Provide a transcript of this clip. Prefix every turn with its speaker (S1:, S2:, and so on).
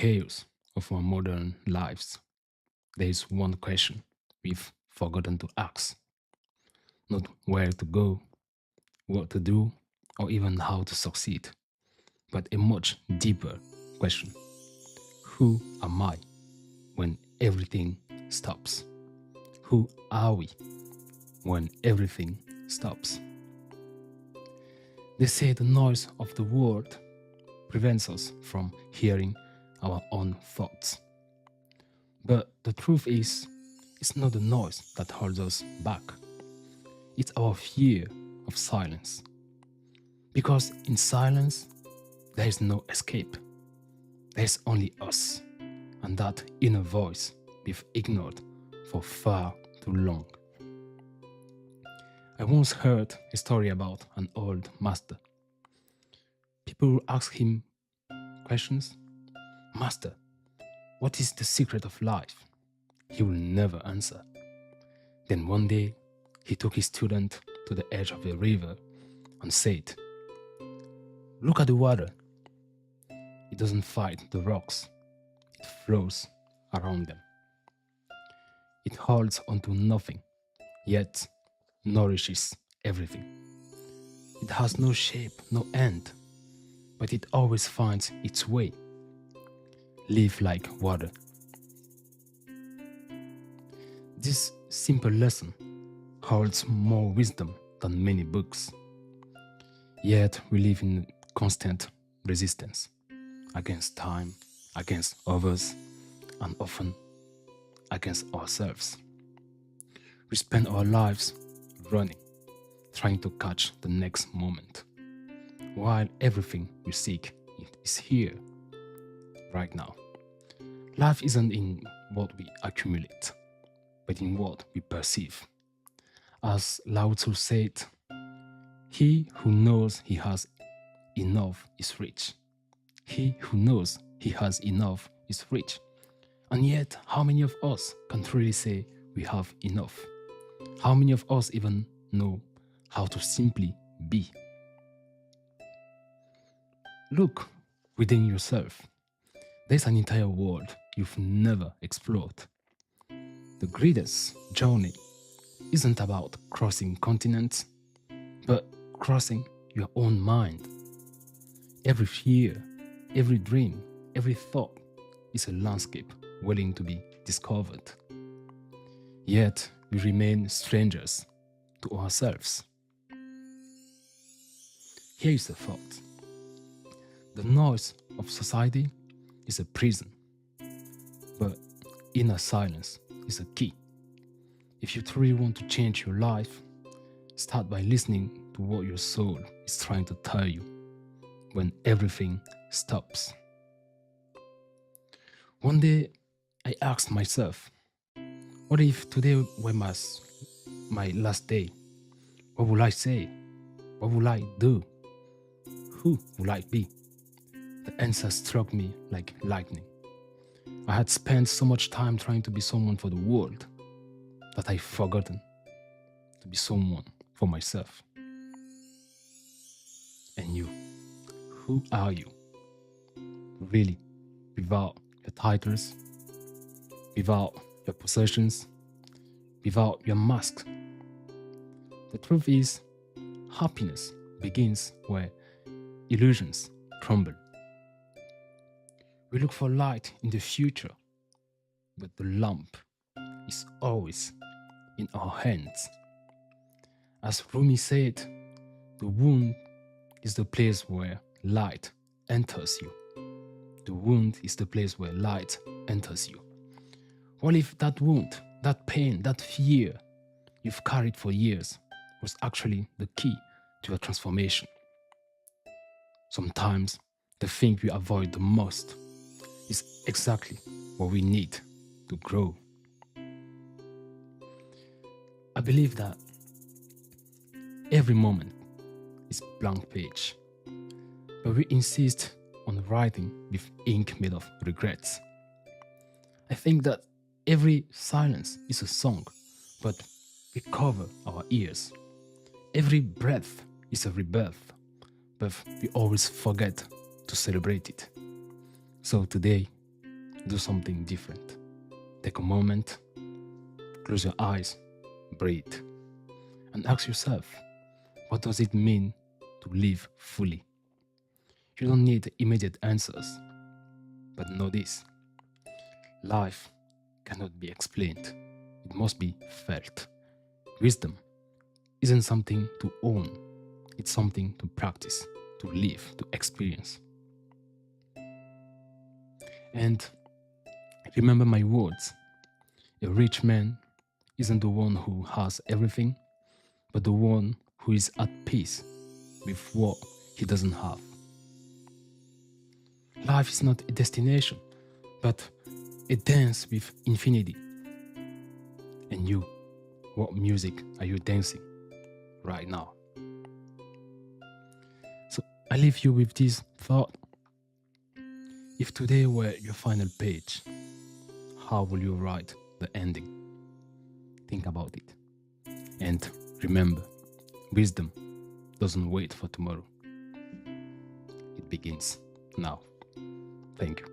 S1: chaos of our modern lives, there is one question we've forgotten to ask. Not where to go, what to do, or even how to succeed, but a much deeper question. Who am I when everything stops? Who are we when everything stops? They say the noise of the world prevents us from hearing our own thoughts. But the truth is, it's not the noise that holds us back. It's our fear of silence. Because in silence, there is no escape. There's only us and that inner voice we've ignored for far too long. I once heard a story about an old master. People will ask him questions. Master, what is the secret of life? He will never answer. Then one day, he took his student to the edge of a river and said, look at the water. It doesn't fight the rocks. It flows around them. It holds onto nothing, yet nourishes everything. It has no shape, no end, but it always finds its way. Live like water. This simple lesson holds more wisdom than many books. Yet we live in constant resistance against time, against others, and often against ourselves. We spend our lives running, trying to catch the next moment, while everything we seek is here, right now. Life isn't in what we accumulate, but in what we perceive. As Lao Tzu said, he who knows he has enough is rich. He who knows he has enough is rich. And yet, how many of us can truly say we have enough? How many of us even know how to simply be? Look within yourself. There's an entire world you've never explored. The greatest journey isn't about crossing continents, but crossing your own mind. Every fear, every dream, every thought is a landscape waiting to be discovered. Yet we remain strangers to ourselves. Here is the thought. The noise of society is a prison, but inner silence is a key. If you truly want to change your life, start by listening to what your soul is trying to tell you when everything stops. One day, I asked myself, what if today were my last day? What will I say? What will I do? Who will I be? The answer struck me like lightning. I had spent so much time trying to be someone for the world that I'd forgotten to be someone for myself. And you, who are you? Really, without your titles, without your possessions, without your mask. The truth is, happiness begins where illusions crumble. We look for light in the future, but the lamp is always in our hands. As Rumi said, the wound is the place where light enters you. The wound is the place where light enters you. What if that wound, that pain, that fear you've carried for years was actually the key to your transformation? Sometimes the thing we avoid the most is exactly what we need to grow. I believe that every moment is blank page, but we insist on writing with ink made of regrets. I think that every silence is a song, but we cover our ears. Every breath is a rebirth, but we always forget to celebrate it. So today, do something different. Take a moment, close your eyes, breathe, and ask yourself, what does it mean to live fully? You don't need immediate answers, but know this: life cannot be explained, it must be felt. Wisdom isn't something to own, it's something to practice, to live, to experience. And remember my words: a rich man isn't the one who has everything, but the one who is at peace with what he doesn't have. Life is not a destination, but a dance with infinity. And you, what music are you dancing right now? So I leave you with this thought. If today were your final page, how will you write the ending? Think about it. And remember, wisdom doesn't wait for tomorrow. It begins now. Thank you.